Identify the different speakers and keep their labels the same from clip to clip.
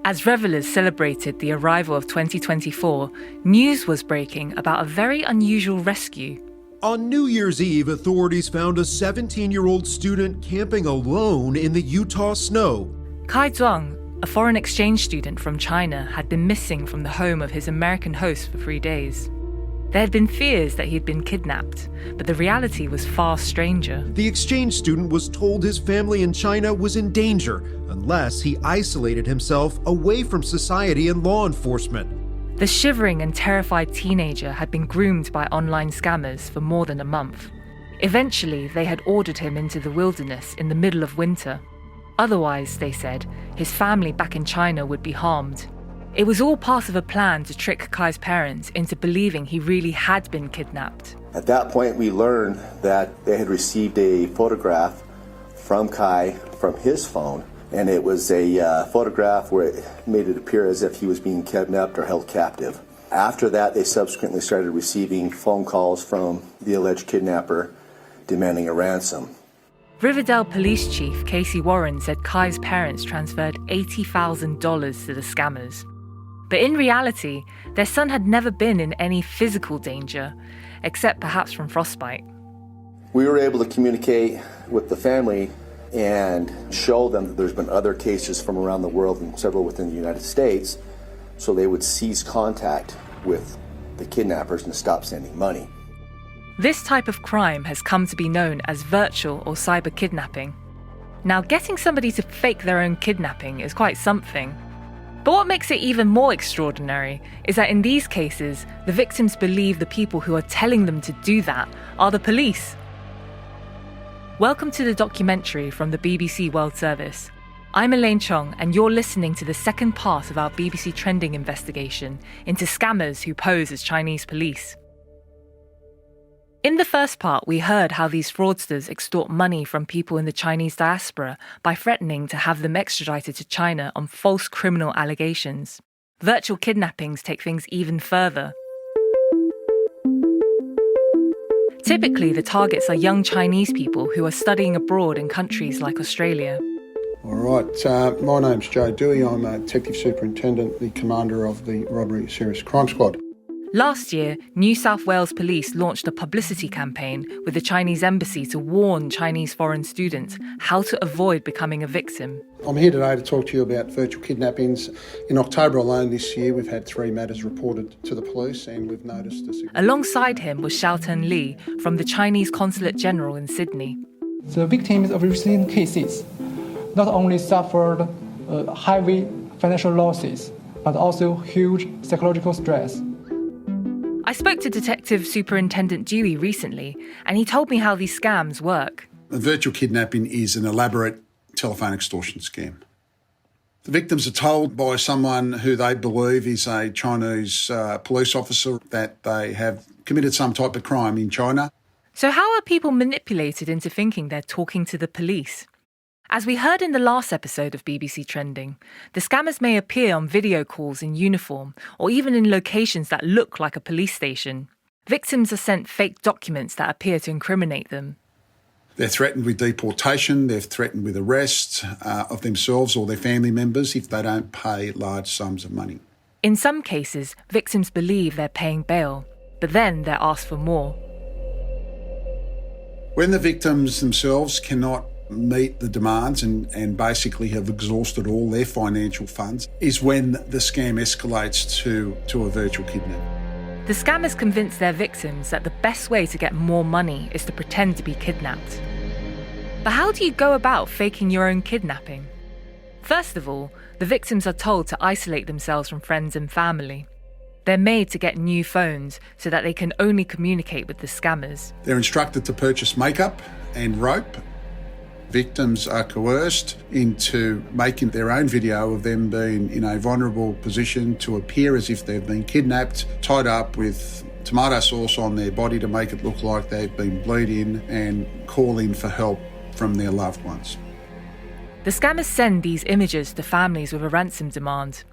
Speaker 1: As revelers celebrated the arrival of 2024, news was breaking about a very unusual rescue.
Speaker 2: On New Year's Eve, authorities found a 17-year-old student camping alone in the Utah snow.
Speaker 1: Kai Zhuang, a foreign exchange student from China, had been missing from the home of his American host for 3 days. There had been fears that he had been kidnapped, but the reality was far stranger.
Speaker 2: The exchange student was told his family in China was in danger unless he isolated himself away from society and law enforcement.
Speaker 1: The shivering and terrified teenager had been groomed by online scammers for more than a month. Eventually, they had ordered him into the wilderness in the middle of winter. Otherwise, they said, his family back in China would be harmed. It was all part of a plan to trick Kai's parents into believing he really had been kidnapped.
Speaker 3: At that point, we learned that they had received a photograph from Kai from his phone, and it was a photograph where it made it appear as if he was being kidnapped or held captive. After that, they subsequently started receiving phone calls from the alleged kidnapper demanding a ransom.
Speaker 1: Riverdale Police Chief Casey Warren said Kai's parents transferred $80,000 to the scammers. But in reality, their son had never been in any physical danger, except perhaps from frostbite.
Speaker 3: We were able to communicate with the family and show them that there's been other cases from around the world and several within the United States, so they would cease contact with the kidnappers and stop sending money.
Speaker 1: This type of crime has come to be known as virtual or cyber kidnapping. Now, getting somebody to fake their own kidnapping is quite something. But what makes it even more extraordinary is that in these cases, the victims believe the people who are telling them to do that are the police. Welcome to the documentary from the BBC World Service. I'm Elaine Chong, and you're listening to the second part of our BBC Trending investigation into scammers who pose as Chinese police. In the first part, we heard how these fraudsters extort money from people in the Chinese diaspora by threatening to have them extradited to China on false criminal allegations. Virtual kidnappings take things even further. Typically, the targets are young Chinese people who are studying abroad in countries like Australia.
Speaker 4: All right, my name's Joe Dewey. I'm a Detective Superintendent, the Commander of the Robbery Serious Crime Squad.
Speaker 1: Last year, New South Wales Police launched a publicity campaign with the Chinese embassy to warn Chinese foreign students how to avoid becoming a victim.
Speaker 4: I'm here today to talk to you about virtual kidnappings. In October alone this year, we've had 3 matters reported to the police, and we've noticed
Speaker 1: Alongside him was Xiaoten Li from the Chinese Consulate General in Sydney.
Speaker 5: The victims of recent cases not only suffered heavy financial losses, but also huge psychological stress.
Speaker 1: I spoke to Detective Superintendent Dewey recently, and he told me how these scams work.
Speaker 4: A virtual kidnapping is an elaborate telephone extortion scam. The victims are told by someone who they believe is a Chinese police officer that they have committed some type of crime in China.
Speaker 1: So how are people manipulated into thinking they're talking to the police? As we heard in the last episode of BBC Trending, the scammers may appear on video calls in uniform or even in locations that look like a police station. Victims are sent fake documents that appear to incriminate them.
Speaker 4: They're threatened with deportation, they're threatened with arrest of themselves or their family members if they don't pay large sums of money.
Speaker 1: In some cases, victims believe they're paying bail, but then they're asked for more.
Speaker 4: When the victims themselves cannot meet the demands and basically have exhausted all their financial funds is when the scam escalates to a virtual kidnap.
Speaker 1: The scammers convince their victims that the best way to get more money is to pretend to be kidnapped. But how do you go about faking your own kidnapping? First of all, the victims are told to isolate themselves from friends and family. They're made to get new phones so that they can only communicate with the scammers.
Speaker 4: They're instructed to purchase makeup and rope. Victims are coerced into making their own video of them being in a vulnerable position to appear as if they've been kidnapped, tied up with tomato sauce on their body to make it look like they've been bleeding, and call in for help from their loved ones.
Speaker 1: The scammers send these images to families with a ransom demand.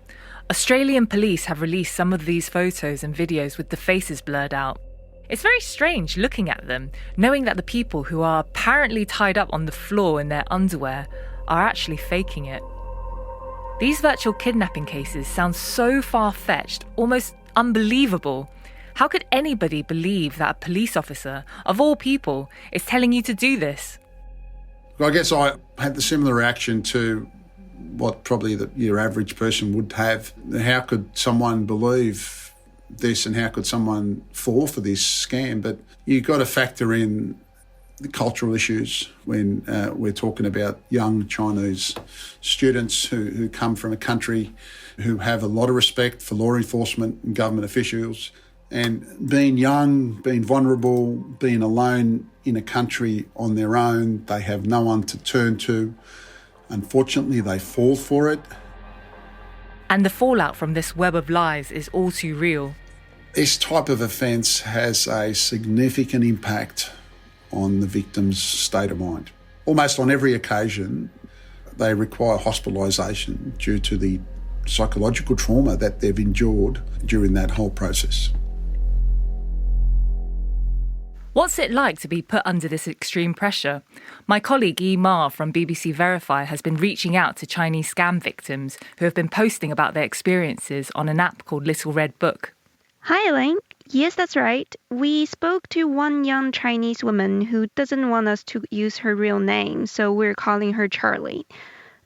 Speaker 1: Australian police have released some of these photos and videos with the faces blurred out. It's very strange looking at them, knowing that the people who are apparently tied up on the floor in their underwear are actually faking it. These virtual kidnapping cases sound so far-fetched, almost unbelievable. How could anybody believe that a police officer, of all people, is telling you to do this?
Speaker 4: I guess I had the similar reaction to what probably your average person would have. How could someone believe this and how could someone fall for this scam? But you've got to factor in the cultural issues when we're talking about young Chinese students who come from a country who have a lot of respect for law enforcement and government officials. And being young, being vulnerable, being alone in a country on their own, they have no one to turn to. Unfortunately, they fall for it.
Speaker 1: And the fallout from this web of lies is all too real.
Speaker 4: This type of offence has a significant impact on the victim's state of mind. Almost on every occasion, they require hospitalisation due to the psychological trauma that they've endured during that whole process.
Speaker 1: What's it like to be put under this extreme pressure? My colleague Yi Ma from BBC Verify has been reaching out to Chinese scam victims who have been posting about their experiences on an app called Little Red Book.
Speaker 6: Hi, Elaine. Yes, that's right. We spoke to one young Chinese woman who doesn't want us to use her real name, so we're calling her Charlie.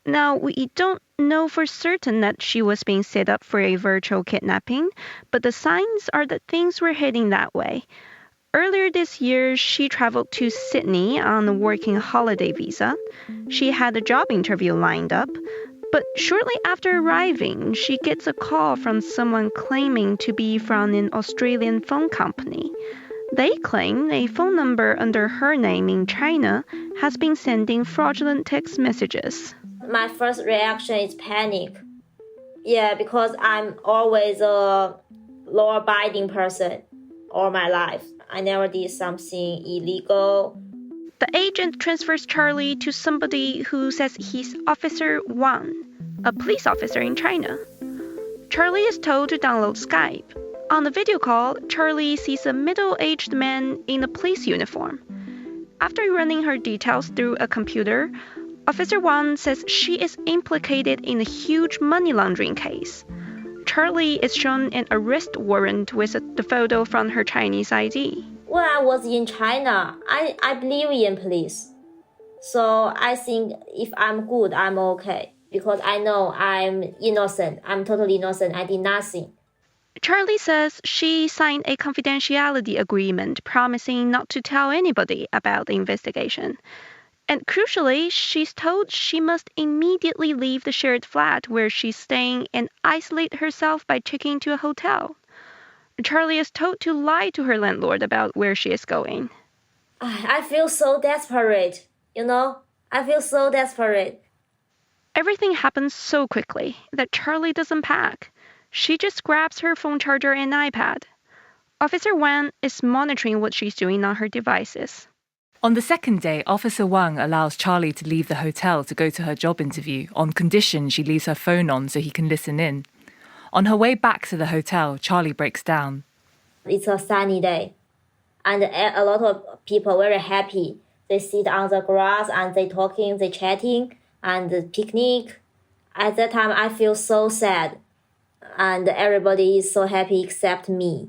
Speaker 6: Now, we don't know for certain that she was being set up for a virtual kidnapping, but the signs are that things were heading that way. Earlier this year, she traveled to Sydney on a working holiday visa. She had a job interview lined up. But shortly after arriving, she gets a call from someone claiming to be from an Australian phone company. They claim a phone number under her name in China has been sending fraudulent text messages.
Speaker 7: My first reaction is panic. Yeah, because I'm always a law-abiding person all my life. I never did something illegal.
Speaker 6: The agent transfers Charlie to somebody who says he's Officer Wang, a police officer in China. Charlie is told to download Skype. On the video call, Charlie sees a middle-aged man in a police uniform. After running her details through a computer, Officer Wang says she is implicated in a huge money laundering case. Charlie is shown an arrest warrant with the photo from her Chinese ID.
Speaker 7: When I was in China, I believe in police. So I think if I'm good, I'm okay. Because I know I'm innocent. I'm totally innocent. I did nothing.
Speaker 6: Charlie says she signed a confidentiality agreement promising not to tell anybody about the investigation. And crucially, she's told she must immediately leave the shared flat where she's staying and isolate herself by checking into a hotel. Charlie is told to lie to her landlord about where she is going.
Speaker 7: I feel so desperate, I feel so desperate.
Speaker 6: Everything happens so quickly that Charlie doesn't pack. She just grabs her phone charger and iPad. Officer Wang is monitoring what she's doing on her devices.
Speaker 1: On the second day, Officer Wang allows Charlie to leave the hotel to go to her job interview on condition she leaves her phone on so he can listen in. On her way back to the hotel, Charlie breaks down.
Speaker 7: It's a sunny day, and a lot of people very happy. They sit on the grass and they talking, they chatting, and picnic. At that time, I feel so sad, and everybody is so happy except me.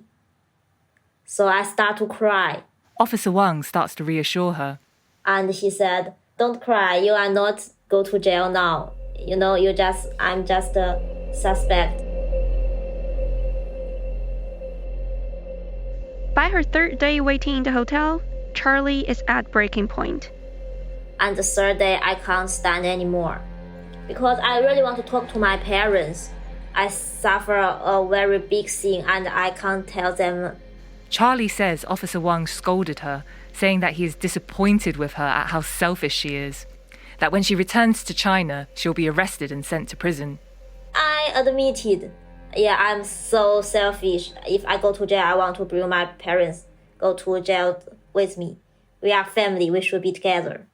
Speaker 7: So I start to cry.
Speaker 1: Officer Wang starts to reassure her.
Speaker 7: And he said, "Don't cry. You are not go to jail now. I'm just a suspect."
Speaker 6: By her third day waiting in the hotel, Charlie is at breaking point.
Speaker 7: And the third day, I can't stand anymore. Because I really want to talk to my parents. I suffer a very big thing and I can't tell them.
Speaker 1: Charlie says Officer Wang scolded her, saying that he is disappointed with her at how selfish she is. That when she returns to China, she'll be arrested and sent to prison.
Speaker 7: I admitted, I'm so selfish. If I go to jail, I want to bring my parents go to jail with me. We are family, we should be together.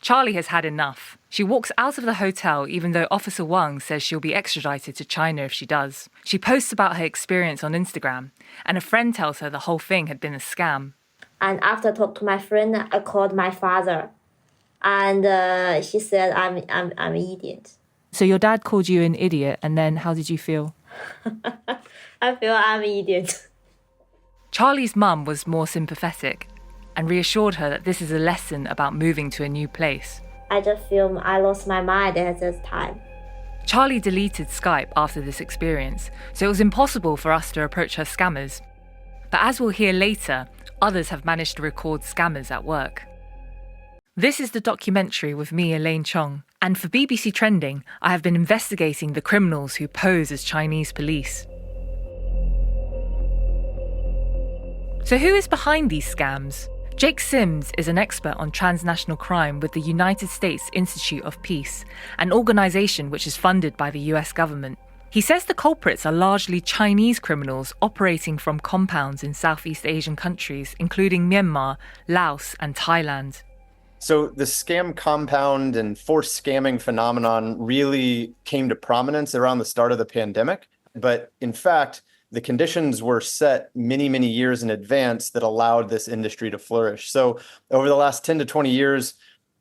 Speaker 1: Charlie has had enough. She walks out of the hotel even though Officer Wang says she'll be extradited to China if she does. She posts about her experience on Instagram, and a friend tells her the whole thing had been a scam.
Speaker 7: And after talk to my friend, I called my father. And he said I'm an idiot.
Speaker 1: So your dad called you an idiot, and then how did you feel?
Speaker 7: I feel I'm an idiot.
Speaker 1: Charlie's mum was more sympathetic and reassured her that this is a lesson about moving to a new place.
Speaker 7: I just feel I lost my mind at this time.
Speaker 1: Charlie deleted Skype after this experience, so it was impossible for us to approach her scammers. But as we'll hear later, others have managed to record scammers at work. This is the documentary with me, Elaine Chong, and for BBC Trending, I have been investigating the criminals who pose as Chinese police. So who is behind these scams? Jake Sims is an expert on transnational crime with the United States Institute of Peace, an organisation which is funded by the US government. He says the culprits are largely Chinese criminals operating from compounds in Southeast Asian countries, including Myanmar, Laos and Thailand.
Speaker 8: So the scam compound and forced scamming phenomenon really came to prominence around the start of the pandemic. But in fact, the conditions were set many, many years in advance that allowed this industry to flourish. So over the last 10 to 20 years,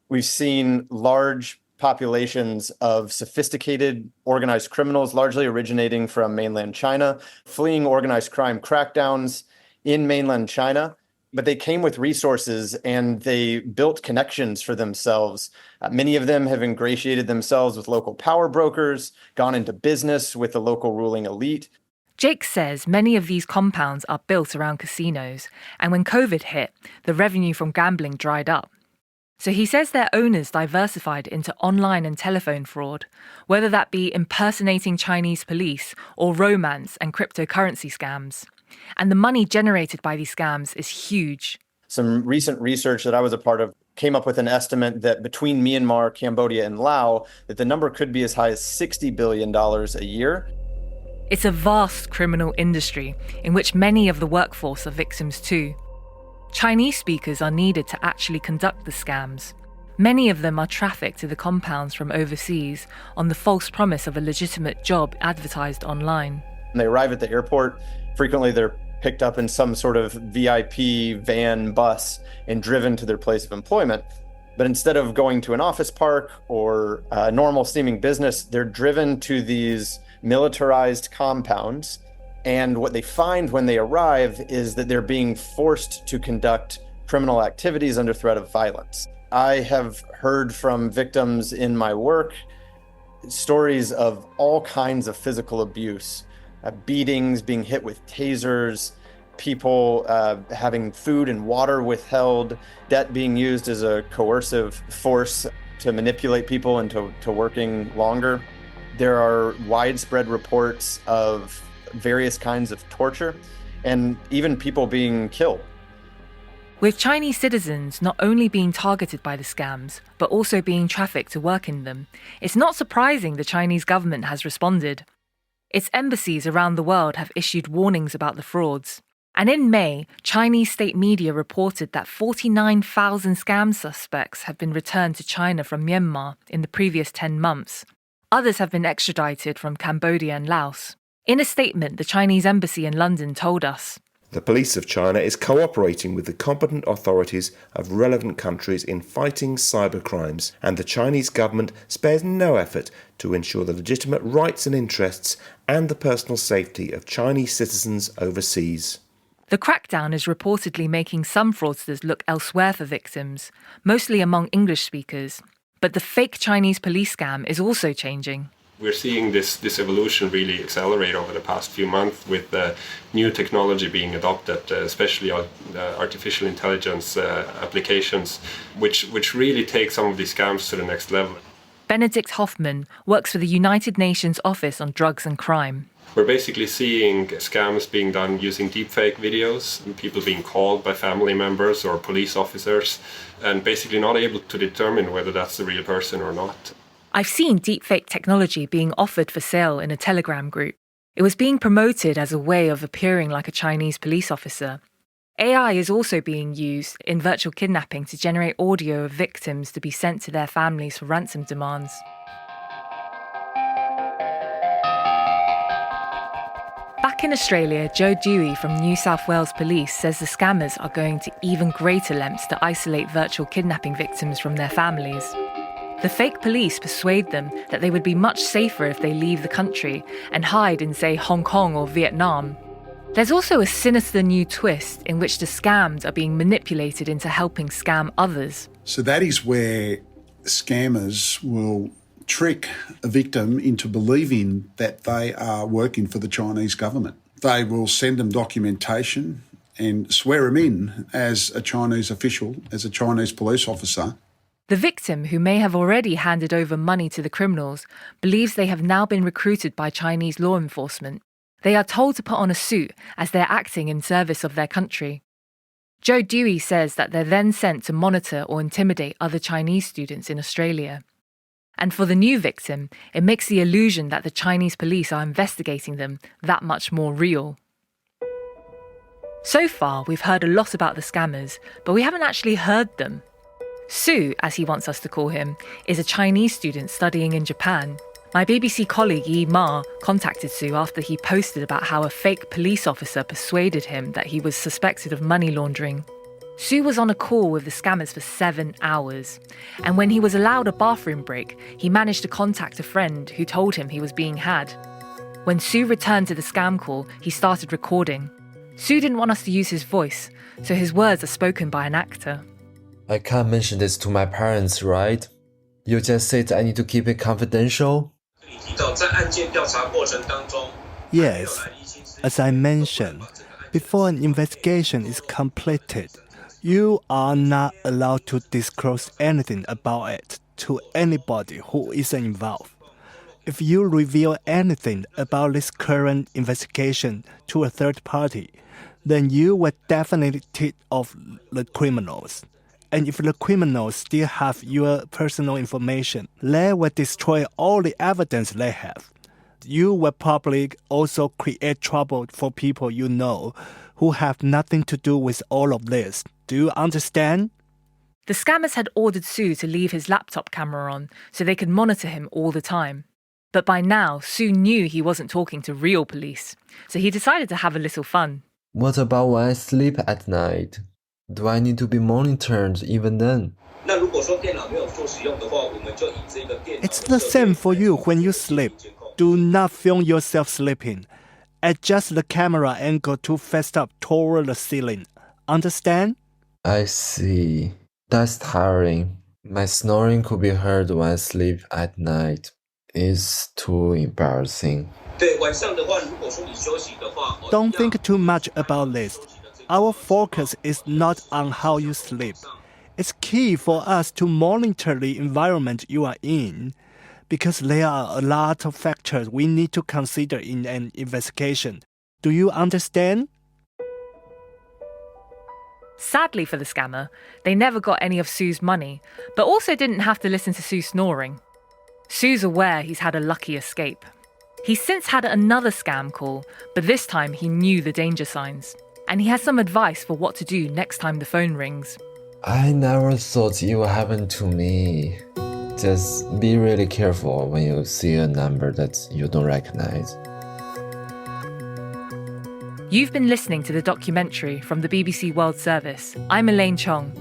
Speaker 8: we've seen large populations of sophisticated organized criminals, largely originating from mainland China, fleeing organized crime crackdowns in mainland China. But they came with resources and they built connections for themselves. Many of them have ingratiated themselves with local power brokers, gone into business with the local ruling elite.
Speaker 1: Jake says many of these compounds are built around casinos, and when COVID hit, the revenue from gambling dried up. So he says their owners diversified into online and telephone fraud, whether that be impersonating Chinese police or romance and cryptocurrency scams. And the money generated by these scams is huge.
Speaker 8: Some recent research that I was a part of came up with an estimate that between Myanmar, Cambodia, and Laos, that the number could be as high as $60 billion a year.
Speaker 1: It's a vast criminal industry in which many of the workforce are victims too. Chinese speakers are needed to actually conduct the scams. Many of them are trafficked to the compounds from overseas on the false promise of a legitimate job advertised online.
Speaker 8: When they arrive at the airport, frequently they're picked up in some sort of VIP van bus and driven to their place of employment. But instead of going to an office park or a normal seeming business, they're driven to these militarized compounds. And what they find when they arrive is that they're being forced to conduct criminal activities under threat of violence. I have heard from victims in my work stories of all kinds of physical abuse, beatings, being hit with tasers, people having food and water withheld, debt being used as a coercive force to manipulate people into working longer. There are widespread reports of various kinds of torture and even people being killed.
Speaker 1: With Chinese citizens not only being targeted by the scams, but also being trafficked to work in them, it's not surprising the Chinese government has responded. Its embassies around the world have issued warnings about the frauds. And in May, Chinese state media reported that 49,000 scam suspects have been returned to China from Myanmar in the previous 10 months. Others have been extradited from Cambodia and Laos. In a statement, the Chinese embassy in London told us,
Speaker 9: "The police of China is cooperating with the competent authorities of relevant countries in fighting cybercrimes, and the Chinese government spares no effort to ensure the legitimate rights and interests and the personal safety of Chinese citizens overseas."
Speaker 1: The crackdown is reportedly making some fraudsters look elsewhere for victims, mostly among English speakers. But the fake Chinese police scam is also changing.
Speaker 10: We're seeing this evolution really accelerate over the past few months with new technology being adopted, especially artificial intelligence applications, which really take some of these scams to the next level.
Speaker 1: Benedict Hoffman works for the United Nations Office on Drugs and Crime.
Speaker 10: We're basically seeing scams being done using deepfake videos, people being called by family members or police officers, and basically not able to determine whether that's the real person or not.
Speaker 1: I've seen deepfake technology being offered for sale in a Telegram group. It was being promoted as a way of appearing like a Chinese police officer. AI is also being used in virtual kidnapping to generate audio of victims to be sent to their families for ransom demands. Back in Australia, Joe Dewey from New South Wales Police says the scammers are going to even greater lengths to isolate virtual kidnapping victims from their families. The fake police persuade them that they would be much safer if they leave the country and hide in, say, Hong Kong or Vietnam. There's also a sinister new twist in which the scammed are being manipulated into helping scam others.
Speaker 4: So that is where scammers will trick a victim into believing that they are working for the Chinese government. They will send them documentation and swear them in as a Chinese official, as a Chinese police officer.
Speaker 1: The victim, who may have already handed over money to the criminals, believes they have now been recruited by Chinese law enforcement. They are told to put on a suit as they're acting in service of their country. Joe Dewey says that they're then sent to monitor or intimidate other Chinese students in Australia. And for the new victim, it makes the illusion that the Chinese police are investigating them that much more real. So far, we've heard a lot about the scammers, but we haven't actually heard them. Su, as he wants us to call him, is a Chinese student studying in Japan. My BBC colleague Yi Ma contacted Su after he posted about how a fake police officer persuaded him that he was suspected of money laundering. Su was on a call with the scammers for 7 hours, and when he was allowed a bathroom break, he managed to contact a friend who told him he was being had. When Su returned to the scam call, he started recording. Su didn't want us to use his voice, so his words are spoken by an actor.
Speaker 11: I can't mention this to my parents, right? You just said I need to keep it confidential?
Speaker 12: Yes, as I mentioned, before an investigation is completed, you are not allowed to disclose anything about it to anybody who isn't involved. If you reveal anything about this current investigation to a third party, then you will definitely tip off the criminals. And if the criminals still have your personal information, they will destroy all the evidence they have. You will probably also create trouble for people you know who have nothing to do with all of this. Do you understand?
Speaker 1: The scammers had ordered Su to leave his laptop camera on so they could monitor him all the time. But by now, Su knew he wasn't talking to real police, so he decided to have a little fun.
Speaker 11: What about when I sleep at night? Do I need to be monitored even then?
Speaker 12: It's the same for you when you sleep. Do not film yourself sleeping. Adjust the camera angle to face up toward the ceiling. Understand?
Speaker 11: I see. That's tiring. My snoring could be heard when I sleep at night. It's too embarrassing.
Speaker 12: Don't think too much about this. Our focus is not on how you sleep. It's key for us to monitor the environment you are in, because there are a lot of factors we need to consider in an investigation. Do you understand?
Speaker 1: Sadly for the scammer, they never got any of Su's money, but also didn't have to listen to Su snoring. Su's aware he's had a lucky escape. He's since had another scam call, but this time he knew the danger signs. And he has some advice for what to do next time the phone rings.
Speaker 11: I never thought it would happen to me. Just be really careful when you see a number that you don't recognize.
Speaker 1: You've been listening to the documentary from the BBC World Service. I'm Elaine Chong.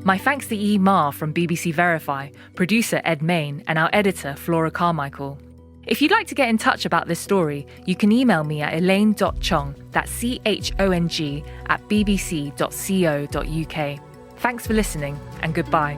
Speaker 1: My thanks to Yi Ma from BBC Verify, producer Ed Main, and our editor Flora Carmichael. If you'd like to get in touch about this story, you can email me at elaine.chong, that's CHONG, @bbc.co.uk. Thanks for listening, and goodbye.